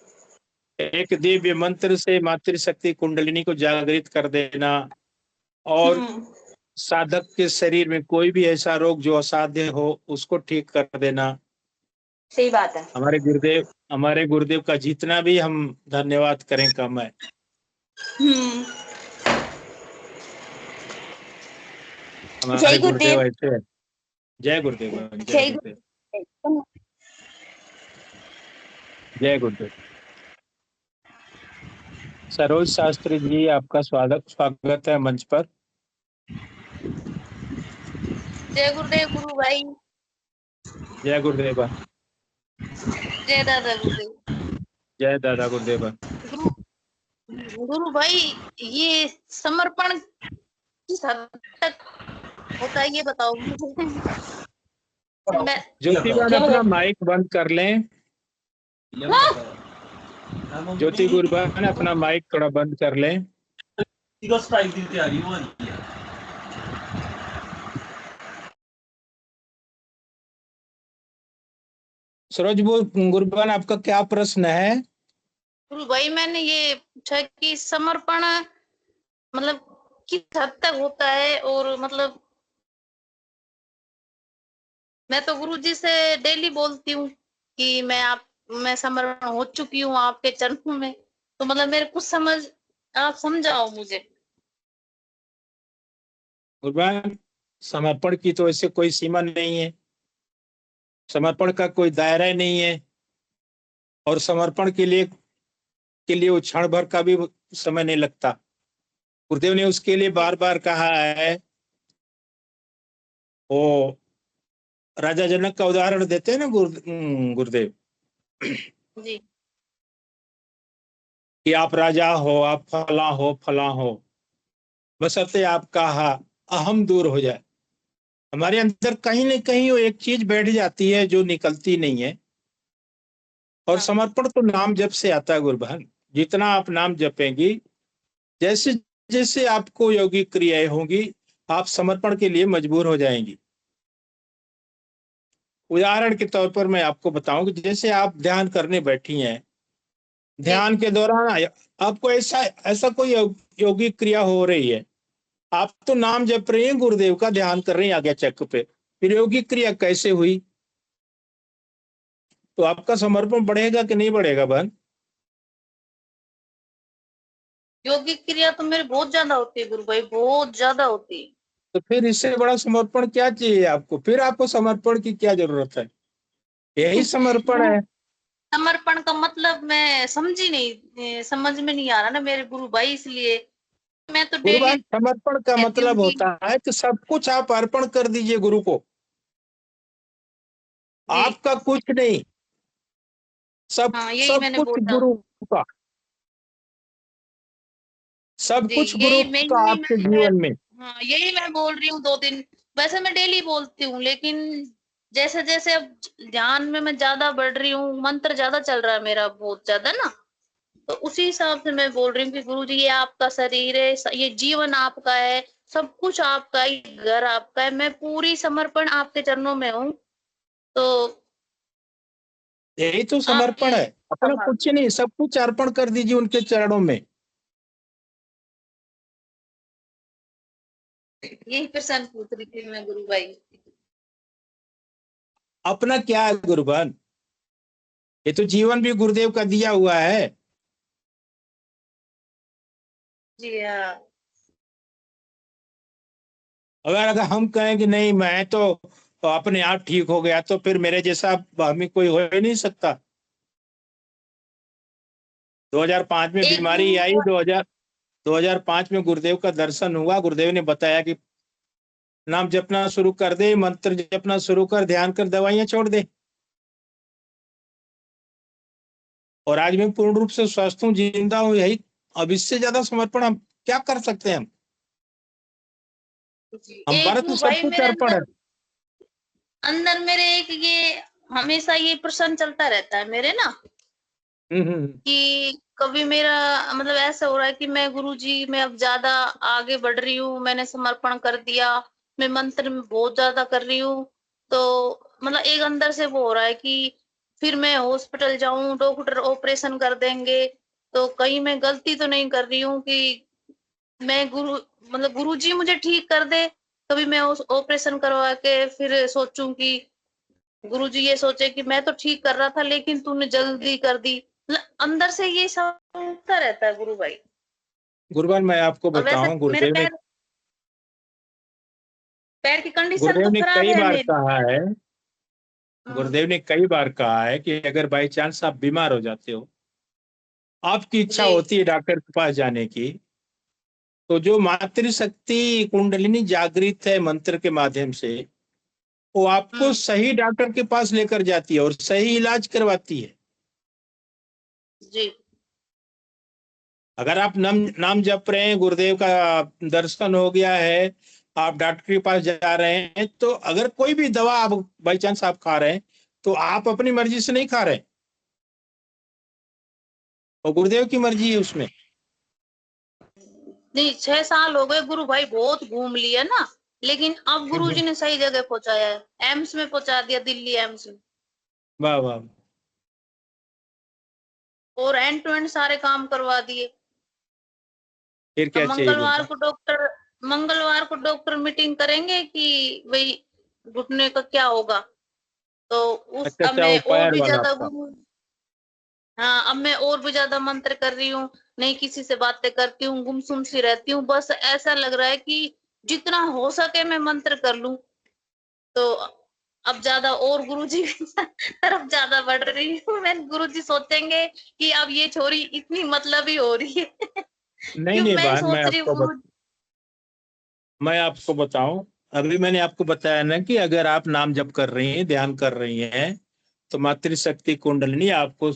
एक दिव्य मंत्र से मातृशक्ति कुंडलिनी को जागृत कर देना, और साधक के शरीर में कोई भी ऐसा रोग जो असाध्य हो उसको ठीक कर देना। सही बात है। हमारे गुरुदेव का जितना भी हम धन्यवाद करें कम है। हमारे जय गुरुदेव गुरुदेव। ऐसे है। जय गुरुदेव, जय जय गुरुदेव, गुरुदेव। जय गुरुदेव। सरोज शास्त्री जी, आपका स्वागत है मंच पर। जय गुरुदेव गुरु भाई। जय गुरुदेव। जय दादा गुरुदेव। जय दादा गुरुदेव। गुरु भाई, ये समर्पण किस हद तक होता है ये बताओ मुझे। ज्योतिबा अपना माइक बंद कर लें। ज्योति गुरुबान अपना माइक थोड़ा बंद कर लें। सरोज गुरुबान, आपका क्या प्रश्न है? गुरु भाई, मैंने ये पूछा कि समर्पण मतलब किस हद तक होता है, और मतलब मैं तो गुरु जी से डेली बोलती हूँ कि मैं समर्पण हो चुकी हूँ आपके चरणों में, तो मतलब मेरे कुछ आप समझाओ मुझे। गुरुबान, समर्पण की तो ऐसे कोई सीमा नहीं है, समर्पण का कोई दायरा नहीं है, और समर्पण के लिए वो क्षण भर का भी समय नहीं लगता। गुरुदेव ने उसके लिए बार बार कहा है। वो राजा जनक का उदाहरण देते हैं ना गुरुदेव जी। कि आप राजा हो, आप फला हो, बशर्ते आपका अहम दूर हो जाए। हमारे अंदर कहीं न कहीं वो एक चीज बैठ जाती है जो निकलती नहीं है, और समर्पण तो नाम जप से आता है गुरुबहन। जितना आप नाम जपेंगी, जैसे जैसे आपको योगिक क्रियाएं होंगी, आप समर्पण के लिए मजबूर हो जाएंगी। उदाहरण के तौर पर मैं आपको बताऊं कि जैसे आप ध्यान करने बैठी हैं, ध्यान के दौरान आपको ऐसा कोई योगिक क्रिया हो रही है, आप तो नाम जप रही हैं, गुरुदेव का ध्यान कर रही हैं आज्ञा चक्र पे, फिर योगिक क्रिया कैसे हुई? तो आपका समर्पण बढ़ेगा कि नहीं बढ़ेगा बहन? योगिक क्रिया तो मेरे बहुत ज्यादा होती है गुरु भाई, बहुत ज्यादा होती है। तो फिर इससे बड़ा समर्पण क्या चाहिए आपको? फिर आपको समर्पण की क्या जरूरत है? यही समर्पण है। समर्पण का मतलब मैं समझी नहीं, समझ में नहीं आ रहा ना मेरे गुरु भाई, इसलिए मैं तो डेली गुरुवान, समर्पण का मतलब होता है कि सब कुछ आप अर्पण कर दीजिए गुरु को। आपका कुछ नहीं, सब कुछ गुरु का, सब कुछ गुरु का आपके जीवन में। हाँ, यही मैं बोल रही हूँ 2 दिन। वैसे मैं डेली बोलती हूँ, लेकिन जैसे जैसे अब ध्यान में मैं ज्यादा बढ़ रही हूँ, मंत्र ज्यादा चल रहा है मेरा, बहुत ज्यादा ना, तो उसी हिसाब से मैं बोल रही हूँ कि गुरु जी, ये आपका शरीर है, ये जीवन आपका है, सब कुछ आपका है, घर आपका है, मैं पूरी समर्पण आपके चरणों में हूँ। तो यही तो समर्पण है। अपना कुछ नहीं, सब कुछ अर्पण कर दीजिए उनके चरणों में। यही प्रश्न पूछ रही थी मैं गुरु भाई। अपना क्या है गुरुबहन? ये तो जीवन भी गुरुदेव का दिया हुआ है। जी हाँ। अगर हम कहें कि नहीं मैं तो अपने आप ठीक हो गया, तो फिर मेरे जैसा हमें कोई हो ही नहीं सकता। 2005 में बीमारी आई, 2005 में गुरुदेव का दर्शन हुआ। गुरुदेव ने बताया कि नाम जपना शुरू कर दे, मंत्र जपना शुरू कर, ध्यान कर, दवाइयां छोड़ दे। और आज मैं पूर्ण रूप से स्वस्थ हूँ, जिंदा हूँ। यही, अब इससे ज्यादा समर्पण हम क्या कर सकते हैं? हमारा तो सब कुछ अर्पण है। अंदर मेरे एक ये हमेशा ये प्रश्न चलता रहता है मेरे ना, कि कभी मेरा मतलब ऐसा हो रहा है कि मैं गुरुजी मैं अब ज्यादा आगे बढ़ रही हूँ, मैंने समर्पण कर दिया, मैं मंत्र में बहुत ज्यादा कर रही हूँ, तो मतलब एक अंदर से वो हो रहा है कि फिर मैं हॉस्पिटल जाऊं, डॉक्टर ऑपरेशन कर देंगे, तो कहीं मैं गलती तो नहीं कर रही हूँ कि मैं मतलब गुरुजी मुझे ठीक कर दे, कभी मैं उस ऑपरेशन करवा के फिर सोचूं कि गुरुजी ये सोचे कि मैं तो ठीक कर रहा था लेकिन तूने जल्दी कर दी, मतलब अंदर से ये सब होता रहता है गुरु भाई। गुरुवार मैं आपको और वैसे बताऊं, मेरे पैर पैर की कंडीशन गुरुदेव तो ने खराब कई है बार मेरी। कहा है, हाँ, गुरुदेव ने कई बार कहा है कि अगर बाई चांस आप बीमार हो जाते हो, आपकी इच्छा जी होती है डॉक्टर के पास जाने की, तो जो मातृशक्ति कुंडलिनी जागृत है मंत्र के माध्यम से, वो आपको सही डॉक्टर के पास लेकर जाती है और सही इलाज करवाती है। जी अगर आप नाम जप रहे हैं, गुरुदेव का दर्शन हो गया है, आप डॉक्टर के पास जा रहे हैं, तो अगर कोई भी दवा आप बाई चांस आप खा रहे हैं, तो आप अपनी मर्जी से नहीं खा रहे, और गुरुदेव की मर्जी है उसमें। नहीं, 6 साल हो गए गुरु भाई, बहुत घूम लिया ना, लेकिन अब गुरुजी ने सही जगह पहुंचाया है, एम्स में पहुंचा दिया, दिल्ली एम्स में, वाह वाह। और एंड टू एंड सारे काम करवा दिए। फिर अब क्या चाहिए गुरुदेव? मंगलवार को डॉक्टर मीटिंग करेंगे कि भाई घुटने का क्या होगा, तो उस अच्छा अब अच्छा, वो मैं और पैर भी वाला ज्यादा आपका। गुरु, हाँ अब मैं और भी ज्यादा मंत्र कर रही हूँ, नहीं किसी से बातें करती हूँ, गुमसुम सी रहती हूँ, बस ऐसा लग रहा है कि जितना हो सके मैं मंत्र कर लूं, तो अब ज्यादा और गुरुजी की तरफ ज्यादा बढ़ रही हूँ मैं, गुरुजी सोचेंगे कि अब ये छोरी इतनी मतलबी हो रही है नहीं क्यों नहीं मैं बहन, सोच रही हूँ गुरु। मैं आपको बताऊं, अभी मैंने आपको बताया ना कि अगर आप नाम जप कर रही हैं, ध्यान कर रही हैं, तो मातृशक्ति कुंडलिनी आपको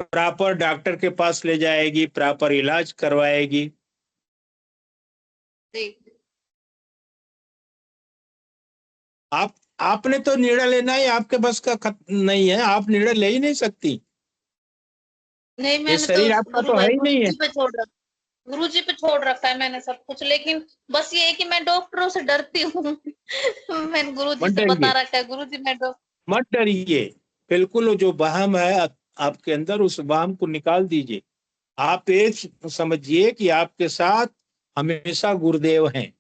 प्रॉपर डॉक्टर के पास ले जाएगी, प्रॉपर इलाज करवाएगी। जी आप आपने तो निर्णय लेना ही आपके बस का नहीं है, आप निर्णय ले ही नहीं सकती। नहीं, ये मैंने तो शरीर आपका गुरु तो है भाई ही नहीं है। गुरु जी पे छोड़ रखा है मैंने सब कुछ, लेकिन बस ये है कि मैं डॉक्टरों से डरती हूँ मैंने गुरु जी मत से बता डरिए, रखा है, गुरु जी मैं मत डरिए। बिल्कुल, वो जो वहम है आपके अंदर, उस वहम को निकाल दीजिए। आप ये समझिए कि आपके साथ हमेशा गुरुदेव हैं।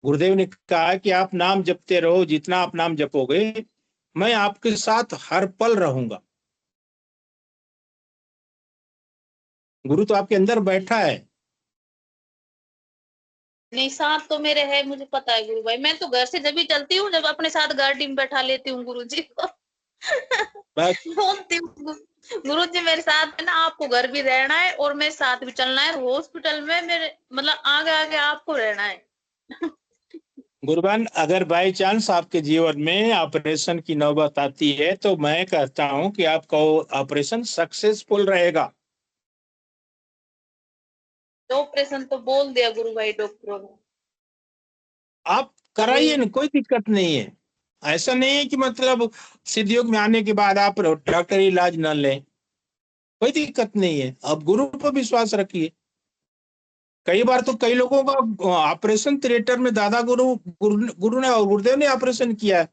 गुरुदेव ने कहा कि आप नाम जपते रहो, जितना आप नाम जपोगे मैं आपके साथ हर पल रहूंगा। गुरु तो आपके अंदर बैठा है। नहीं, साथ तो मेरे है, मुझे पता है गुरु भाई, मैं तो घर से जब भी चलती हूँ, जब अपने साथ गाड़ी में बैठा लेती हूँ गुरु जी को बस बोलती हूँ गुरु जी मेरे साथ है ना, आपको घर भी रहना है और मेरे साथ भी चलना है, हॉस्पिटल में मेरे मतलब आगे आगे आपको रहना है गुरुबान, अगर बाई चांस आपके जीवन में ऑपरेशन की नौबत आती है, तो मैं कहता हूं कि आपका ऑपरेशन सक्सेसफुल रहेगा। तो ऑपरेशन तो बोल दिया गुरु भाई डॉक्टरों ने। आप अब कराइए ना, कोई दिक्कत नहीं है। ऐसा नहीं है कि मतलब सिद्धियोग में आने के बाद आप डॉक्टरी इलाज न लें, कोई दिक्कत नहीं है। अब गुरु पर विश्वास रखिए। कई बार तो कई लोगों का ऑपरेशन थिएटर में दादा गुरु ने और गुरुदेव ने ऑपरेशन किया है।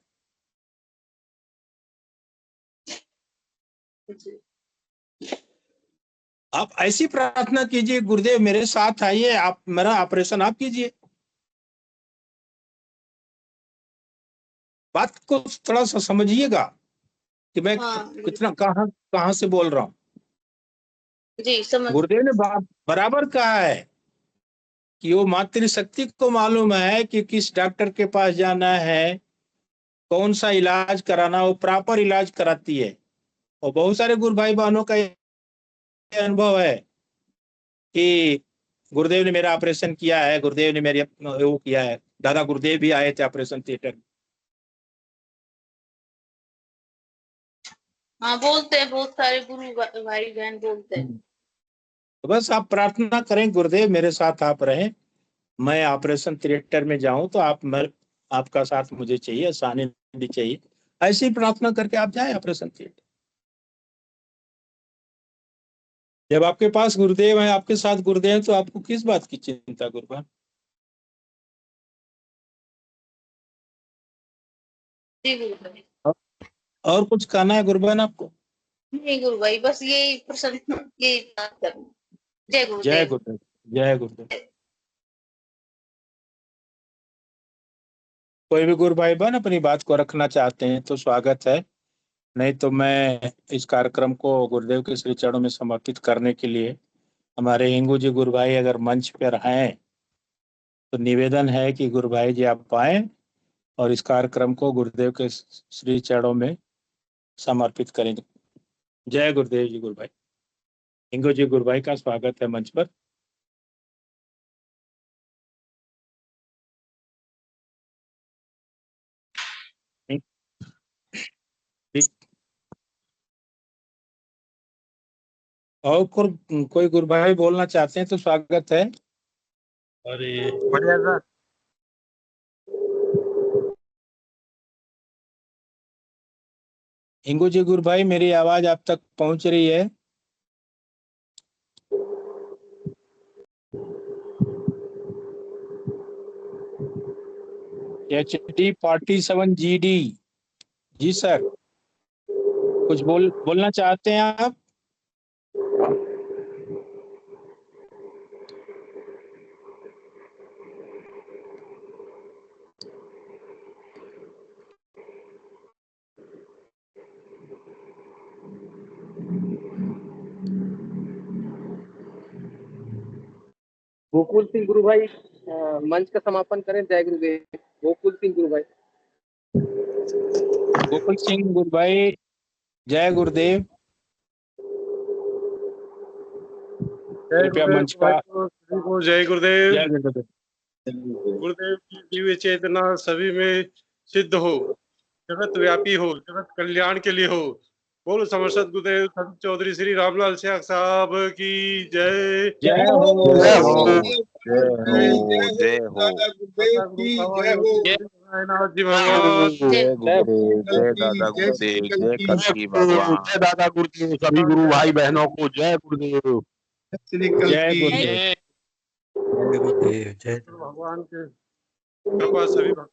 आप ऐसी प्रार्थना कीजिए, गुरुदेव मेरे साथ आइए, आप मेरा ऑपरेशन आप कीजिए। बात को थोड़ा सा समझिएगा कि मैं हाँ कितना कहाँ कहाँ से बोल रहा हूँ। जी समझ। गुरुदेव ने बराबर कहा है कि वो मातृशक्ति को मालूम है कि किस डॉक्टर के पास जाना है, कौन सा इलाज कराना, वो प्रॉपर इलाज कराती है। और बहुत सारे गुरु भाई बहनों का ये अनुभव है कि गुरुदेव ने मेरा ऑपरेशन किया है, गुरुदेव ने मेरे वो किया है। दादा गुरुदेव भी आए थे ऑपरेशन थिएटर में। हाँ बोलते हैं, बहुत सारे गुरु भाई बहन बोलते हैं। तो बस आप प्रार्थना करें, गुरुदेव मेरे साथ आप रहें, मैं ऑपरेशन थिएटर में जाऊं तो आपका साथ मुझे चाहिए, सानिध्य चाहिए। ऐसी प्रार्थना करके आप जाए ऑपरेशन थिएटर। जब आपके पास गुरुदेव है, आपके साथ गुरुदेव, तो आपको किस बात की चिंता गुरुभाई? जी गुरु भाई। और कुछ कहना है गुरुभाई आपको? नहीं गुरु भाई, बस यही प्रसन्न, यही बात करनी। जय जय गुरुदेव। गुरुदेव, जय गुरुदेव। कोई भी गुरु भाई बहन अपनी बात को रखना चाहते हैं तो स्वागत है, नहीं तो मैं इस कार्यक्रम को गुरुदेव के श्री चरणों में समर्पित करने के लिए हमारे हिंगू जी गुरु भाई अगर मंच पर हैं तो निवेदन है कि गुरु भाई जी आप आए और इस कार्यक्रम को गुरुदेव के श्री चरणों में समर्पित करेंगे। जय गुरुदेव जी गुरु भाई। हिंगू जी गुरु भाई का स्वागत है मंच पर। और कोई गुरु भाई बोलना चाहते हैं तो स्वागत है। अरे बढ़िया सर। हिंगू जी गुरु भाई, मेरी आवाज आप तक पहुंच रही है? HD 47 GD। जी सर, कुछ बोलना चाहते हैं आप? गोकुल सिंह गुरु भाई मंच का समापन करें। जय गुरुदेव। गोकुल सिंह गुरु भाई। गोकुल सिंह गुरु भाई, जय गुरुदेव। कृपया मंच का। सभी को जय गुरुदेव। जय गुरुदेव। गुरुदेव की दिव्य चेतना सभी में सिद्ध हो, जगत व्यापी हो, जगत कल्याण के लिए हो। बोलो समर्थ गुरुदेव संत चौधरी श्री रामलाल सियाग साहब की जय। जय हो, जय हो, जय हो, जय हो। जी भगवान। जय गुरुदेव, जय दादा गुरुदेव, जय कल्की भगवान। जय दादा गुरुदेव। सभी गुरु भाई बहनों को जय गुरुदेव। जय गुरुदेव। जय गुरुदेव, जय भगवान के कृपा सभी भक्तों